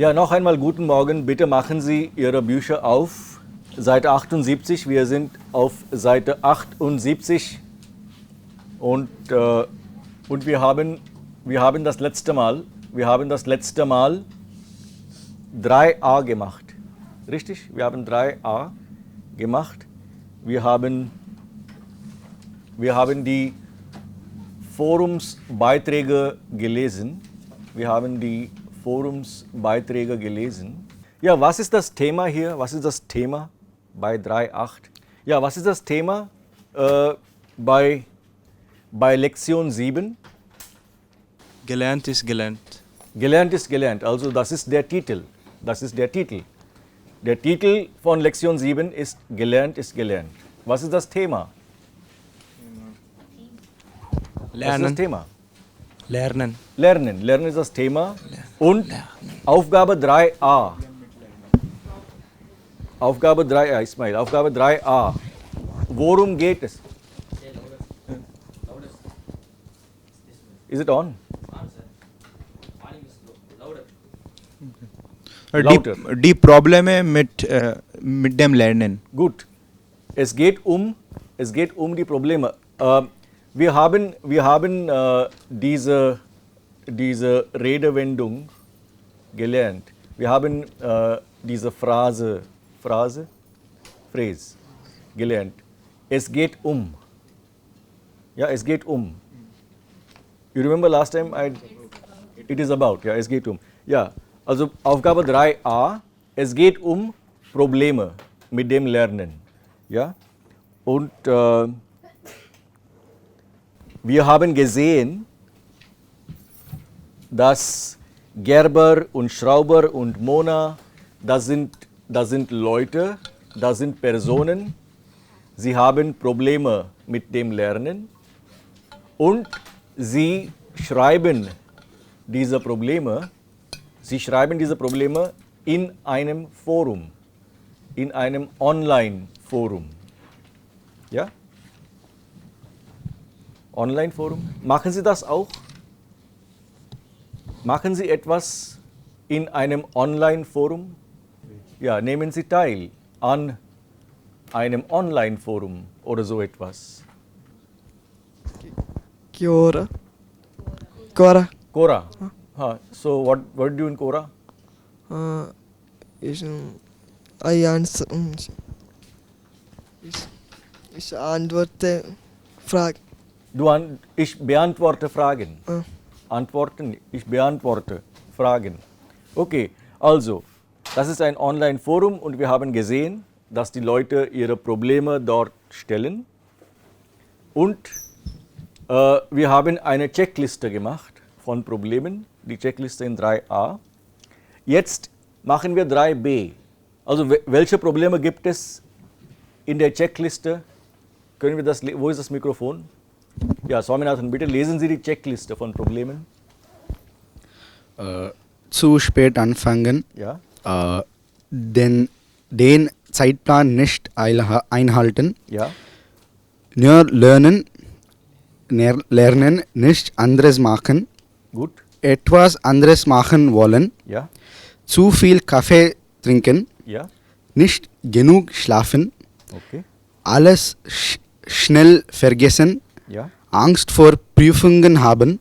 Ja, noch einmal guten Morgen. Bitte machen Sie Ihre Bücher auf. Seite 78. Wir sind auf Seite 78 und wir haben das letzte Mal 3a gemacht. Richtig? Wir haben 3a gemacht. Wir haben die Forumsbeiträge gelesen. Ja, was ist das Thema hier? Was ist das Thema bei 3.8? Ja, was ist das Thema bei Lektion 7? Gelernt ist gelernt. Gelernt ist gelernt. Also das ist der Titel. Der Titel von Lektion 7 ist Gelernt ist gelernt. Was ist das Thema? Lernen. Was ist das Thema? Lernen. Lernen ist das Thema. Und Aufgabe 3a. Aufgabe 3a, Ismail. Aufgabe 3a. Worum geht es? Is it on? Lauter. Die Probleme mit dem Lernen. Gut. Es geht um die Probleme. Wir haben diese Redewendung gelernt. Wir haben diese Phrase gelernt. Es geht um. Ja, es geht um. You remember last time it is about. Ja, es geht um. Ja, also Aufgabe 3a, es geht um Probleme mit dem Lernen. Ja, und wir haben gesehen, dass Gerber und Schrauber und Mona, das sind Leute, das sind Personen, sie haben Probleme mit dem Lernen und sie schreiben diese Probleme in einem Forum, in einem Online-Forum. Ja? Online-Forum. Machen Sie das auch? Machen Sie etwas in einem Online-Forum? Ja, nehmen Sie teil an einem Online-Forum oder so etwas. Quora. Quora. So what do you do in Quora? I answer. Ich antworte Fragen. Ich beantworte Fragen. Antworten, ich beantworte Fragen. Okay, also, das ist ein Online-Forum und wir haben gesehen, dass die Leute ihre Probleme dort stellen. Und wir haben eine Checkliste gemacht von Problemen, die Checkliste in 3a. Jetzt machen wir 3b. Also, welche Probleme gibt es in der Checkliste? Können wir das, wo ist das Mikrofon? Ja, Swaminathan, bitte lesen Sie die Checkliste von Problemen. Zu spät anfangen, Ja. den Zeitplan nicht einhalten, Ja. nur lernen, nicht anderes machen, Gut. etwas anderes machen wollen, Ja. zu viel Kaffee trinken, Ja. nicht genug schlafen, Okay. alles schnell vergessen, Ja. Angst vor Prüfungen haben,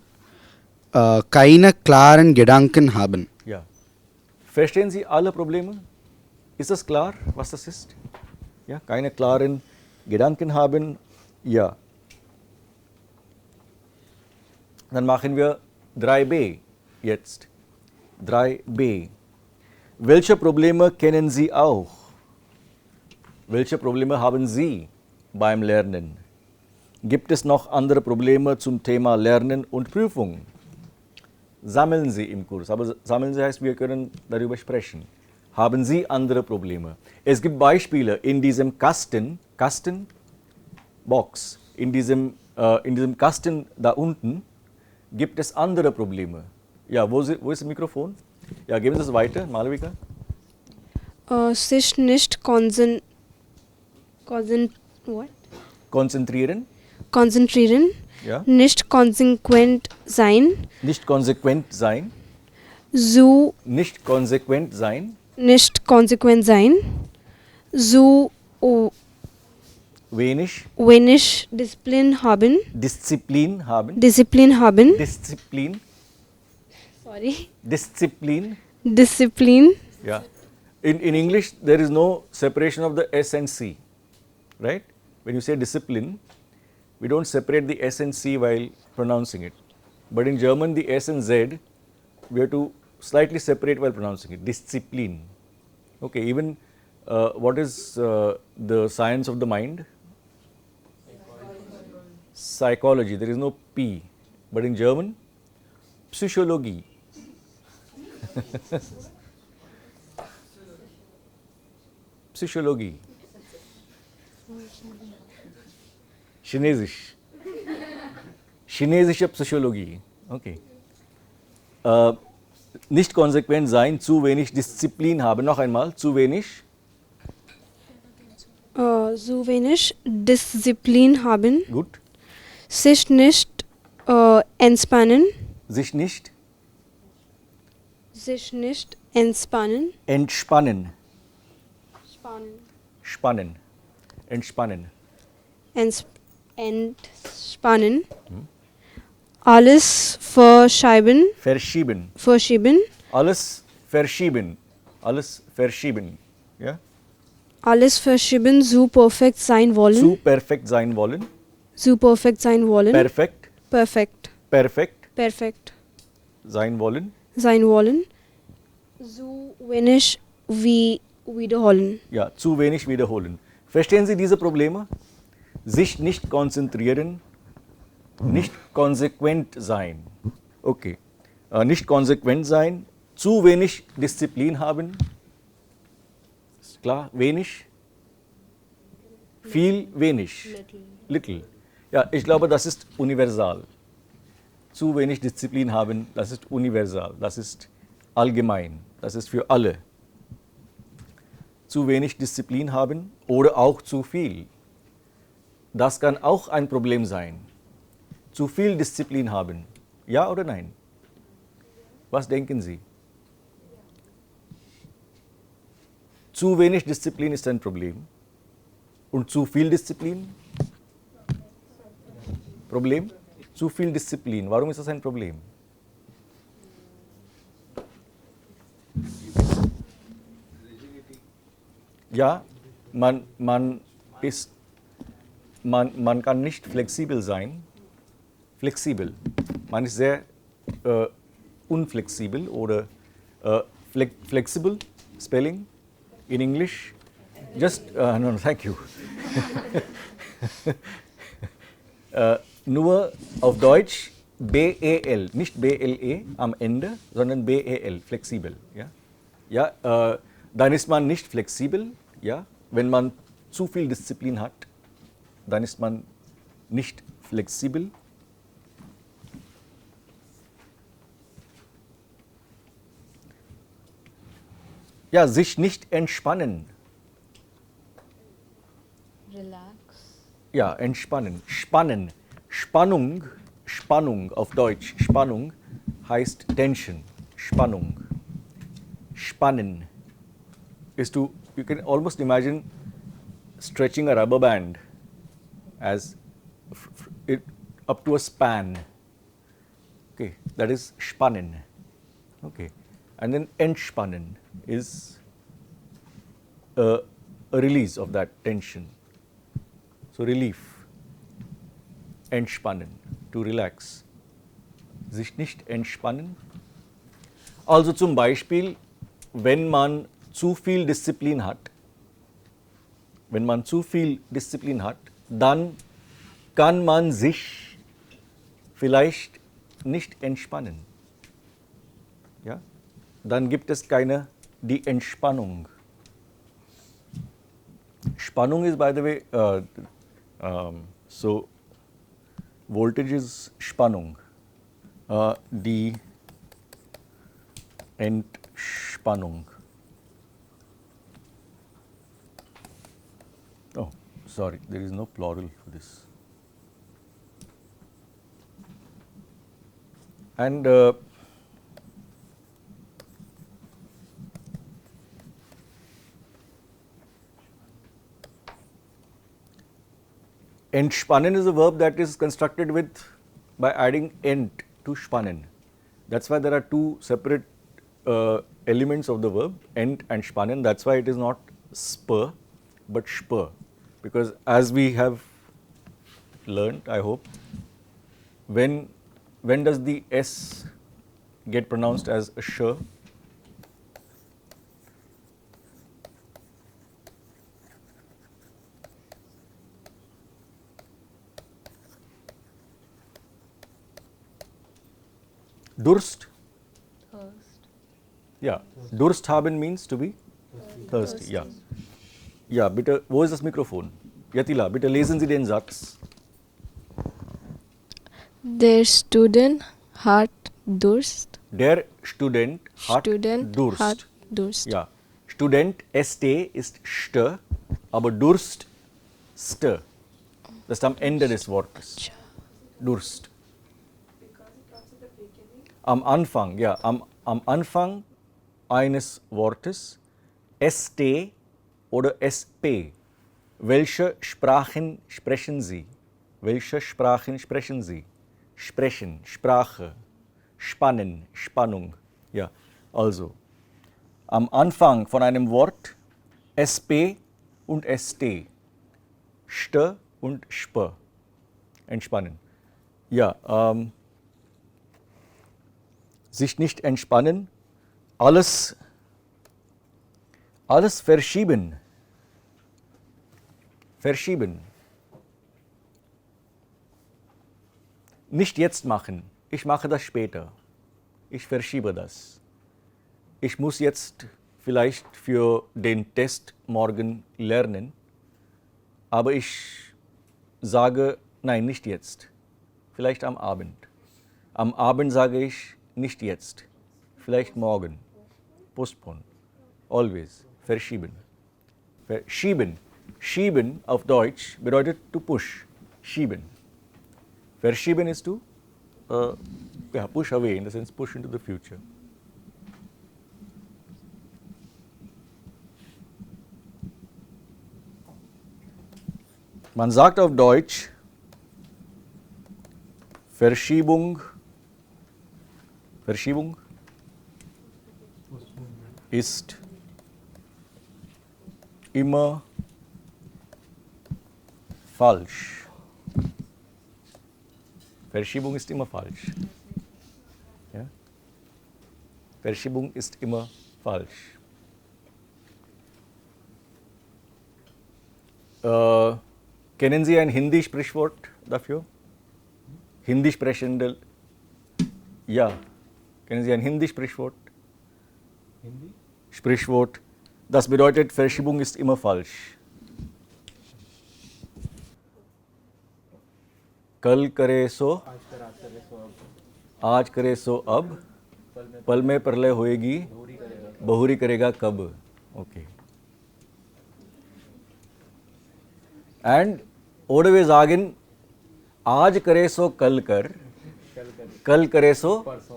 keine klaren Gedanken haben. Ja. Verstehen Sie alle Probleme? Ist das klar, was das ist? Ja, keine klaren Gedanken haben? Ja. Dann machen wir 3b jetzt. 3b. Welche Probleme kennen Sie auch? Welche Probleme haben Sie beim Lernen? Gibt es noch andere Probleme zum Thema Lernen und Prüfung? Sammeln Sie im Kurs. Aber sammeln Sie heißt, wir können darüber sprechen. Haben Sie andere Probleme? Es gibt Beispiele in diesem Box, in diesem Kasten da unten gibt es andere Probleme. Ja, wo ist das Mikrofon? Ja, geben Sie es weiter, Malavika. Sich nicht konzentrieren, Ja. nicht konsequent sein, Nicht konsequent sein, so Nicht konsequent sein. nicht konsequent sein, so Wenig wenig Disziplin haben, Disziplin haben. Disziplin haben, Disziplin. sorry, Disziplin. Disziplin, Yeah. In English, there is no separation of the S and C, right? When you say discipline, we don't separate the S and C while pronouncing it. But in German, the S and Z, we have to slightly separate while pronouncing it. Discipline. Okay, even what is the science of the mind? Psychology. There is no P. But in German, Psychologie. Psychologie. Chinesisch. Chinesische Psychologie. Okay. Nicht konsequent sein, zu wenig Disziplin haben. Noch einmal, zu wenig. so wenig Disziplin haben, Gut. sich nicht entspannen, Sich nicht sich nicht entspannen, entspannen. spannen, Spannen. Entspannen. Entspannen, alles verschieben, Verschieben. Alles verschieben. Alles verschieben. Ja? alles verschieben, so perfekt sein wollen, Zu perfekt sein wollen. so perfekt sein wollen, Perfekt. perfekt, Perfekt perfekt sein wollen. sein wollen, so wenig wie wiederholen. Ja, zu wenig wiederholen. Verstehen Sie diese Probleme? Sich nicht konzentrieren, nicht konsequent sein. Okay. Nicht konsequent sein, zu wenig Disziplin haben. Ist klar? Wenig? Viel, wenig. Little. Ja, ich glaube, das ist universal. Zu wenig Disziplin haben, das ist universal. Das ist allgemein. Das ist für alle. Zu wenig Disziplin haben oder auch zu viel. Das kann auch ein Problem sein. Zu viel Disziplin haben. Ja oder nein? Was denken Sie? Zu wenig Disziplin ist ein Problem. Und zu viel Disziplin? Problem? Zu viel Disziplin. Warum ist das ein Problem? Ja, man kann nicht flexibel sein. Flexibel. Man ist sehr unflexibel oder flexible spelling in English. Just no, thank you. Nur auf Deutsch BEL, nicht BLE am Ende, sondern BEL, flexibel. Ja, ja dann ist man nicht flexibel. Ja, wenn man zu viel Disziplin hat, dann ist man nicht flexibel. Ja, sich nicht entspannen. Relax. Ja, entspannen. Spannen. Spannung auf Deutsch. Spannung heißt Tension. Spannung. Spannen. You can almost imagine stretching a rubber band as it up to a span. Okay, that is spannen. Okay, and then entspannen is a release of that tension. So relief. Entspannen, to relax. Sich nicht entspannen. Also zum Beispiel, wenn man zu viel Disziplin hat, dann kann man sich vielleicht nicht entspannen. Ja? Dann gibt es die Entspannung. Spannung is, by the way, so voltage is Spannung. Die Entspannung. Oh, sorry, there is no plural for this. And Entspannen is a verb that is constructed with by adding ent to spannen. That's why there are two separate elements of the verb, ent and spannen. That's why it is not spur but spur, because as we have learned, I hope, when does the S get pronounced as a sh? Durst? Ja, Durst haben means to be thirsty. Ja. Ja, bitte, wo ist das Mikrofon? Yatila, bitte lesen Sie den Satz. Der Student hat Durst. Der Student hat Student Durst. hat Durst. Ja, Student, ST ist st, aber Durst, st. Das ist am Ende des Wortes. Durst. Am Anfang, ja, am Anfang eines Wortes, ST oder SP. Welche Sprachen sprechen Sie? Welche Sprachen sprechen Sie? Sprechen, Sprache, spannen, Spannung. Ja, also am Anfang von einem Wort SP und ST. St und Sp. Entspannen. Ja, sich nicht entspannen, alles verschieben. Verschieben. Nicht jetzt machen, ich mache das später. Ich verschiebe das. Ich muss jetzt vielleicht für den Test morgen lernen, aber ich sage, nein, nicht jetzt. Vielleicht am Abend. Am Abend sage ich, nicht jetzt. Vielleicht morgen. Postpone. Always. Verschieben. Verschieben. Schieben auf Deutsch bedeutet to push. Schieben. Verschieben is to push away, in the sense push into the future. Man sagt auf Deutsch Verschiebung ist immer falsch. Verschiebung ist immer falsch. Ja? Verschiebung ist immer falsch. Kennen Sie ein Hindi-Sprichwort dafür? Hindi-Sprechende. Ja. Kennen Sie ein Hindi-Sprichwort? Hindi? Sprichwort. Das bedeutet, Verschiebung ist immer falsch. कल करे सो आज करे सो अब पल में प्रलय होएगी बहुरी करेगा कब. Okay. And oder wir sagen, आज करे सो कल कर, कल करे सो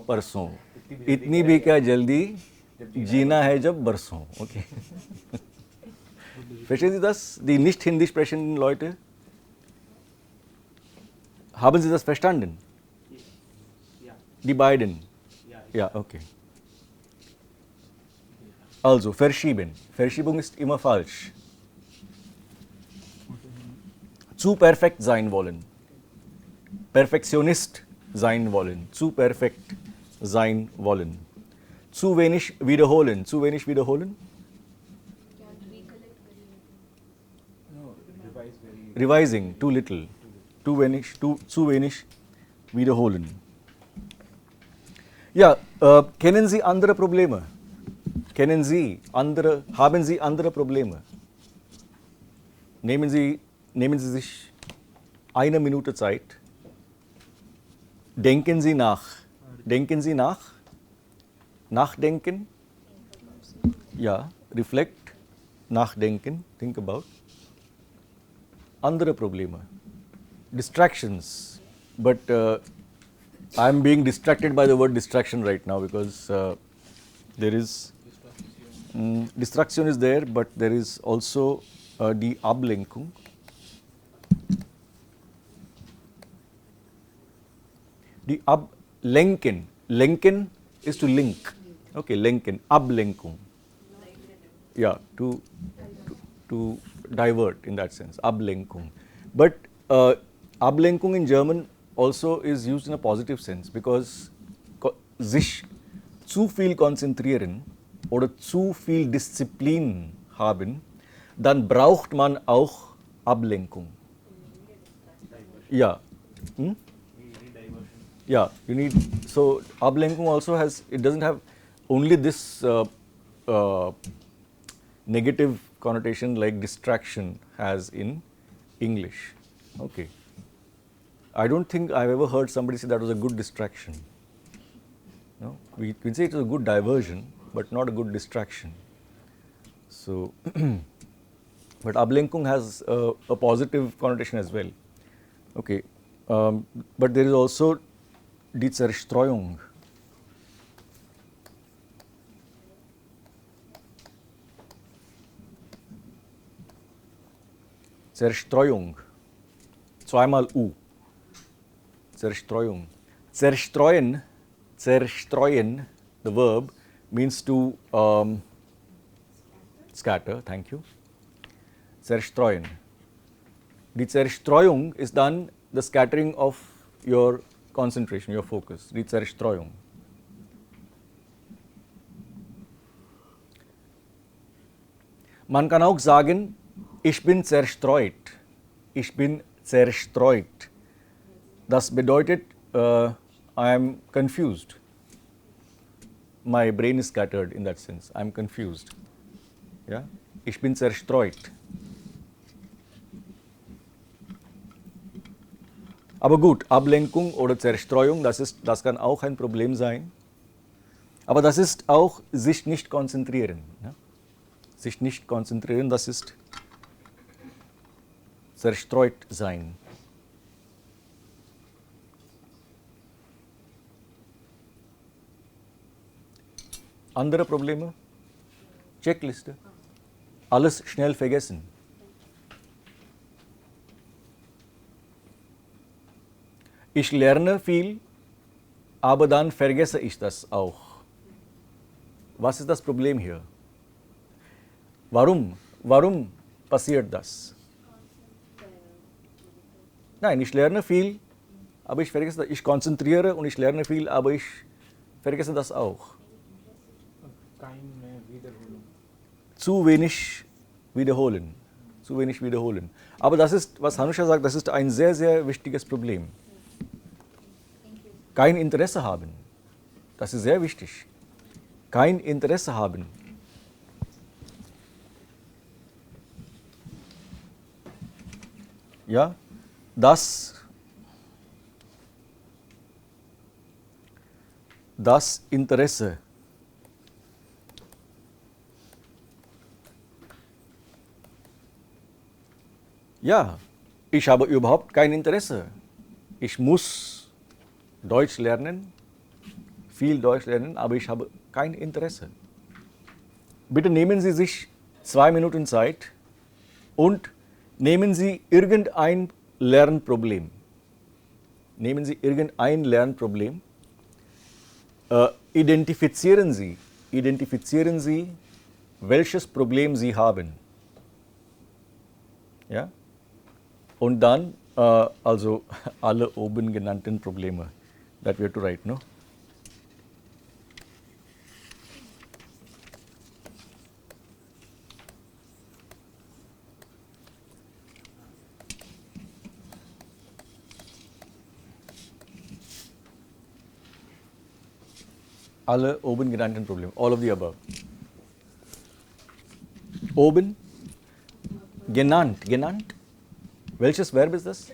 परसों, इतनी भी क्या जल्दी जीना है जब बरसों. Okay. Verstehen Sie das? Die nicht Hindi sprechenden Leute? Haben Sie das verstanden? Die beiden? Ja, okay. Also, verschieben. Verschiebung ist immer falsch. Zu perfekt sein wollen. Perfektionist sein wollen. Zu perfekt sein wollen. Zu wenig wiederholen. Zu wenig wiederholen? Revising, too little. Zu wenig wiederholen. Ja, kennen Sie andere Probleme? Haben Sie andere Probleme? Nehmen Sie sich eine Minute Zeit. Denken Sie nach. Denken Sie nach. Nachdenken. Ja, reflect. Nachdenken. Think about. Andere Probleme. Distractions. But I am being distracted by the word distraction right now because there is distraction is there, but there is also die Ablenkung. Die ablenken. Lenken is to link. Okay, lenken. Ablenkung. Yeah, to divert in that sense. Ablenkung. But Ablenkung in German also is used in a positive sense because sich zu viel konzentrieren oder zu viel Disziplin haben, dann braucht man auch Ablenkung. Yeah. Hmm? Yeah, you need, so Ablenkung also has, it doesn't have only this negative connotation like distraction has in English. Okay. I don't think I've ever heard somebody say that was a good distraction. No, we can say it was a good diversion, but not a good distraction. So, but Ablenkung has a positive connotation as well. Okay, but there is also die Zerstreuung. Zerstreuung. Zweimal U. Zerstreuung. Zerstreuen, zerstreuen, the verb means to scatter, thank you. Zerstreuen. Die Zerstreuung is done the scattering of your concentration, your focus, die Zerstreuung. Man kann auch sagen, ich bin zerstreut. Ich bin zerstreut. Das bedeutet, I am confused. My brain is scattered in that sense. I am confused. Ja? Ich bin zerstreut. Aber gut, Ablenkung oder Zerstreuung, das kann auch ein Problem sein. Aber das ist auch sich nicht konzentrieren. Ja? Sich nicht konzentrieren, das ist zerstreut sein. Andere Probleme? Checkliste. Alles schnell vergessen. Ich lerne viel, aber dann vergesse ich das auch. Was ist das Problem hier? Warum? Warum passiert das? Nein, ich lerne viel, aber ich vergesse das. Ich konzentriere und ich lerne viel, aber ich vergesse das auch. Zu wenig wiederholen. Zu wenig wiederholen. Aber das ist, was Hanusha sagt, das ist ein sehr, sehr wichtiges Problem. Kein Interesse haben. Das ist sehr wichtig. Kein Interesse haben. Ja, das Interesse. Ja, ich habe überhaupt kein Interesse. Ich muss Deutsch lernen, viel Deutsch lernen, aber ich habe kein Interesse. Bitte nehmen Sie sich 2 Minuten Zeit und nehmen Sie irgendein Lernproblem. Nehmen Sie irgendein Lernproblem. Identifizieren Sie, welches Problem Sie haben. Ja? Und dann also alle oben genannten Probleme that we have to write, no? Alle oben genannten Probleme, all of the above. Oben, genannt. Welches Verb ist das?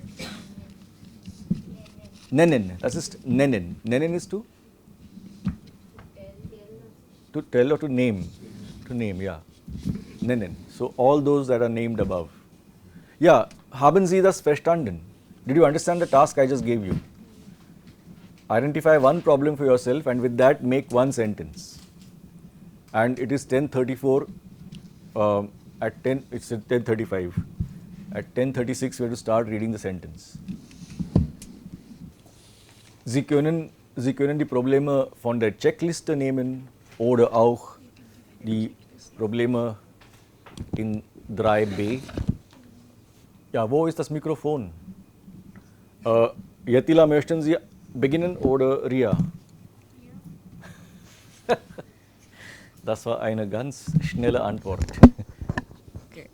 Nennen, das ist nennen. Nennen ist to tell or to name. To name, yeah. Nennen. So all those that are named above. Yeah, haben Sie das verstanden? Did you understand the task I just gave you? Identify one problem for yourself and with that make one sentence. And it is 10:34, it's at 10:35. At 10:36 we have to start reading the sentence. Sie können die Probleme von der Checkliste nehmen oder auch die Probleme in 3b. Ja, wo ist das Mikrofon? Yatila, möchten Sie beginnen oder Ria? Das war eine ganz schnelle Antwort. Okay.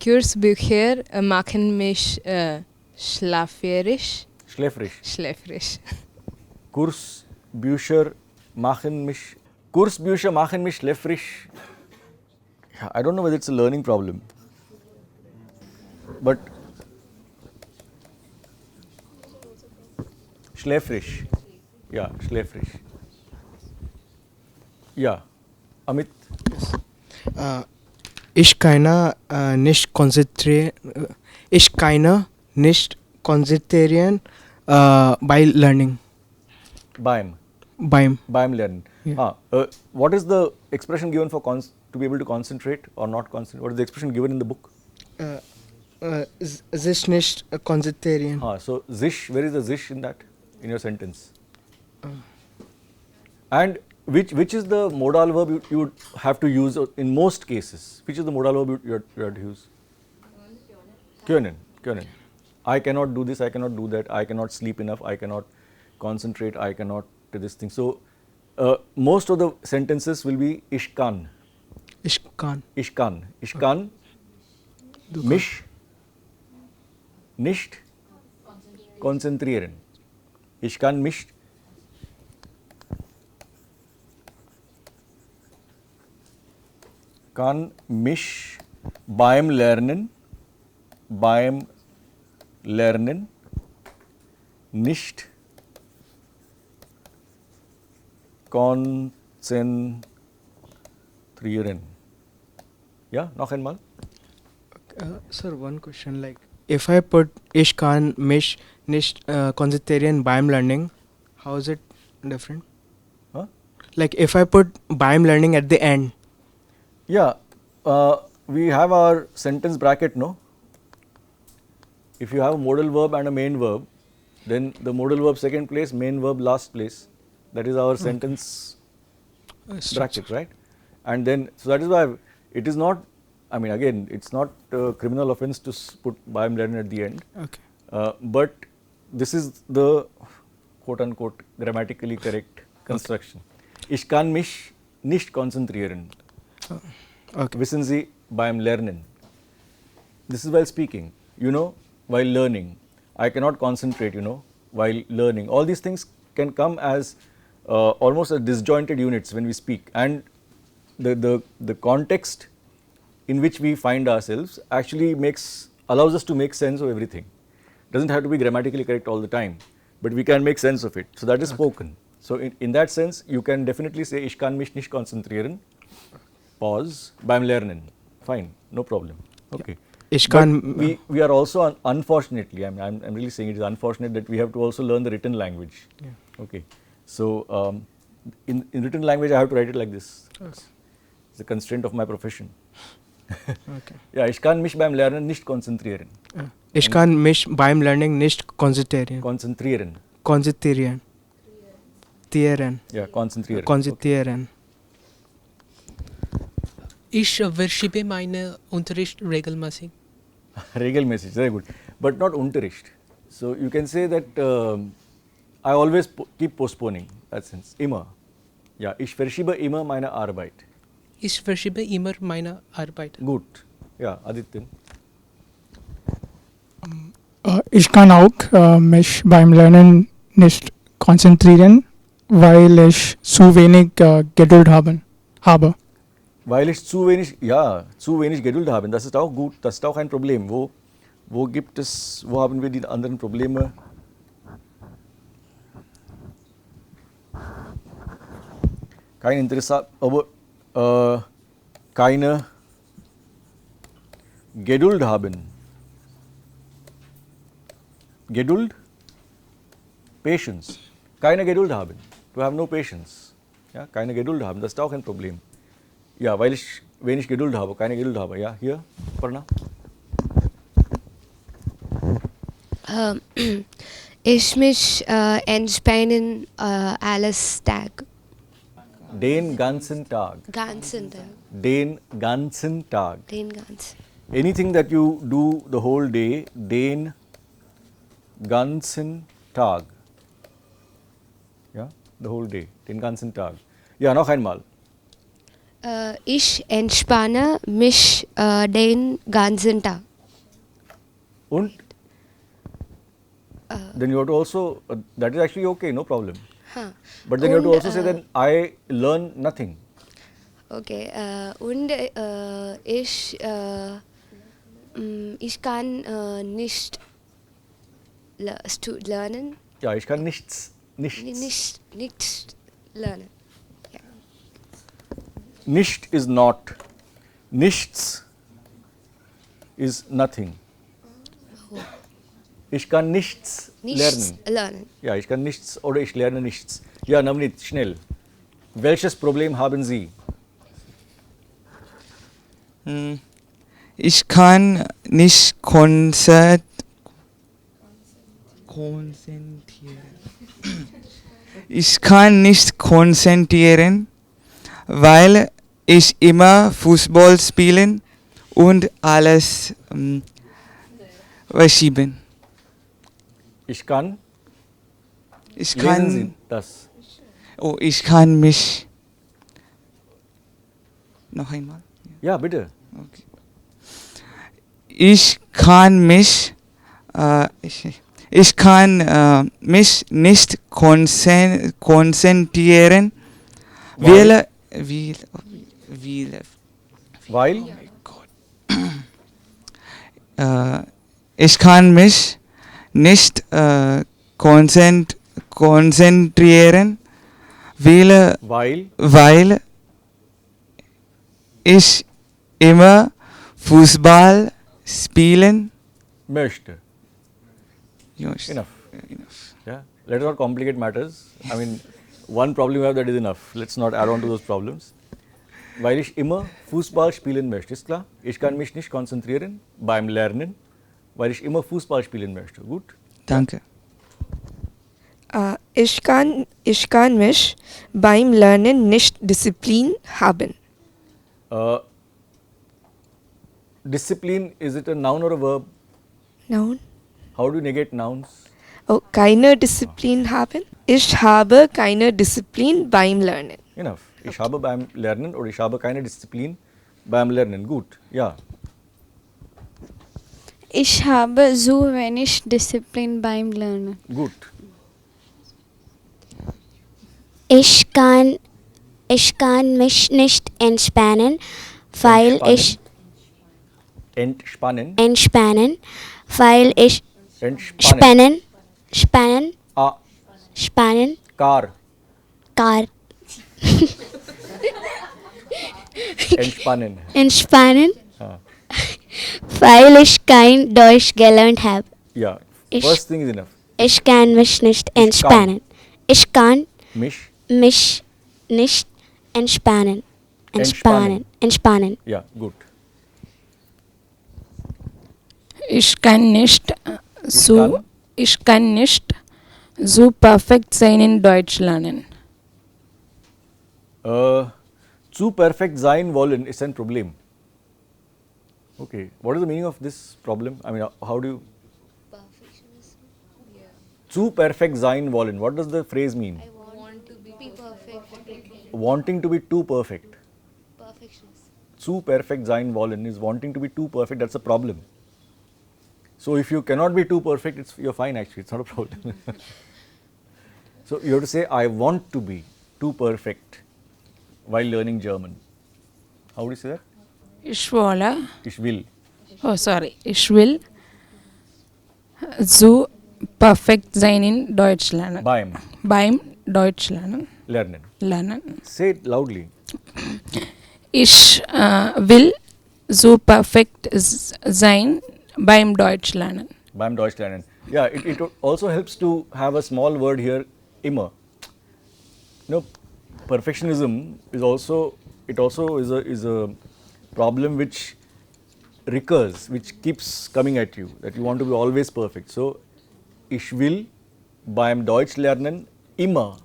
Kursbücher machen mich schlaferisch. Schläfrig. Kursbücher machen mich schläfrig. Yeah, I don't know whether it's a learning problem. But schläfrig. Yeah, schläfrig. Yeah. Amit? Ich kann nicht konzentrieren by learning. Beim lernen. Yeah. What is the expression given for to be able to concentrate or not concentrate? What is the expression given in the book? Sich nicht konzentrieren. So sich, where is the sich in that, in your sentence? And which is the modal verb you would have to use in most cases? Which is the modal verb you have to use? Können. I cannot do this, I cannot do that, I cannot sleep enough, I cannot concentrate, I cannot do this thing. So most of the sentences will be ich kann. Ich kann. Mich nicht konzentrieren. Ich kann mich beim Lernen nicht konzentrieren. Ja, noch einmal. Sir, one question, like if I put ich kann mich nicht konzentrieren beim learning, how is it different? Huh? Like if I put beim learning at the end. Yeah, we have our sentence bracket, no? If you have a modal verb and a main verb, then the modal verb second place, main verb last place. That is our sentence bracket, right? And then, so that is why it is not, I mean, again, it's not a criminal offense to put beim lernen at the end. Okay. But this is the quote unquote grammatically correct construction. Ich kann mich nicht konzentrieren. Okay. Wissen Sie beim Lernen. This is while speaking, while learning. I cannot concentrate, while learning. All these things can come as almost as disjointed units when we speak, and the context in which we find ourselves actually allows us to make sense of everything. Doesn't have to be grammatically correct all the time, but we can make sense of it. So that is spoken. So in that sense, you can definitely say ich kann mich nicht konzentrieren. Pause. Beim Lernen. Fine, no problem. Okay. Ich kann. We are also unfortunately, I'm really saying it is unfortunate that we have to also learn the written language. Yeah. Okay. So in written language, I have to write it like this. Okay. It's a constraint of my profession. Okay. Ja, ich kann mich beim Lernen nicht konzentrieren. Ich kann mich beim Learning nicht konzentrieren. Konzentrieren. Ja, konzentrieren. Konzentrieren. Ich verschiebe meine Unterricht regelmäßig. Regelmäßig, very good. But not Unterricht. So you can say that I always keep postponing, that sense. Immer. Ja, ich verschiebe immer meine Arbeit. Ich verschiebe immer meine Arbeit. Gut. Ja, Adityan. Ich kann auch mich beim Lernen nicht konzentrieren, weil ich zu wenig Geduld habe. Weil ich zu wenig Geduld habe. Das ist auch gut, das ist auch ein Problem. Wo haben wir die anderen Probleme? Kein Interesse, aber keine Geduld haben. Geduld? Patience. Keine Geduld haben. To have no patience. Ja, keine Geduld haben, das ist auch ein Problem. Ja, weil ich wenig Geduld habe, keine Geduld habe. Ja, hier, Parna. Ich mich entspannen alles Tag. Den ganzen Tag. Ganzen Tag. Den ganzen Tag. Den ganzen. Anything that you do the whole day, den ganzen Tag. Ja, the whole day, den ganzen Tag. Ja, noch einmal. Ich entspanne mich den ganzen Tag. Und then you have to also, that is actually okay, no problem. Huh. But then you have to Und, also say that I learn nothing. Okay, und ich kann nicht lernen. Ja, ich kann nichts. Nichts lernen. Ja. Nicht is not. Nichts is nothing. Ich kann nichts lernen. Ja, ich kann nichts oder ich lerne nichts. Ja, Navneet, schnell. Welches Problem haben Sie? Ich kann nicht konzentrieren. Ich kann nicht konzentrieren, weil ich immer Fußball spielen und alles verschieben. Ich kann. Ich Lesen kann. Sie das. Oh, ich kann mich. Noch einmal. Ja, bitte. Okay. Ich kann mich. Ich kann mich nicht konzentrieren, weil. Weil? Ich kann mich nicht konzentrieren, weil ich immer Fußball spielen möchte. Yes. Enough. Yeah. Let us not complicate matters. I mean, one problem you have, that is enough. Let's not add on to those problems. Weil ich immer Fußball spielen möchte, ist klar. Ich kann mich nicht konzentrieren beim Lernen, weil ich immer Fußball spielen möchte. Gut? Danke. Ich kann mich beim Lernen nicht Disziplin haben. Discipline, is it a noun or a verb? Noun. How do you negate nouns? Oh, keine Disziplin haben. Ich habe keine Disziplin beim Lernen. Enough. Ich habe beim Lernen oder ich habe keine Disziplin beim Lernen. Gut, ja. Ich habe so wenig Disziplin beim Lernen. Gut. Ich kann mich nicht entspannen, weil ich Entspannen. Weil ich Entspannen. spannen, Kar. Entspannen, Ah. weil ich kein Deutsch gelernt habe. Ja. Ich- First thing is enough. Ich kann mich nicht kann. entspannen. Ich kann Mich. mich nicht entspannen. Entspannen. Ja, gut. Ich kann nicht so perfekt sein in Deutsch lernen. Zu perfekt sein wollen ist ein Problem. Okay. What is the meaning of this problem? I mean, how do you... Zu perfekt sein wollen. What does the phrase mean? Wanting to be too perfect. Zu perfekt sein wollen is wanting to be too perfect. That's a problem. So if you cannot be too perfect, you're fine actually. It's not a problem. So you have to say, I want to be too perfect while learning German. How do you say that? Ich wolle, Ich will. ich will so perfekt sein in Deutsch lernen. Beim Deutsch lernen. Lernen. Say it loudly. Ich will so perfekt sein beim Deutsch lernen. Beim Deutsch lernen. Yeah, it also helps to have a small word here, immer. Perfectionism is also is a problem which recurs, which keeps coming at you, that you want to be always perfect. So, ich will beim Deutsch lernen immer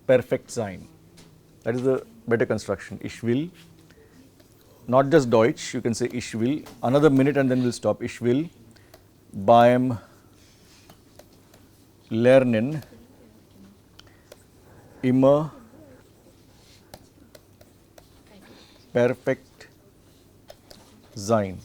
perfekt sein. That is the better construction. Ich will, not just Deutsch, you can say ich will, another minute and then we'll stop. Ich will beim Lernen immer perfekt sein.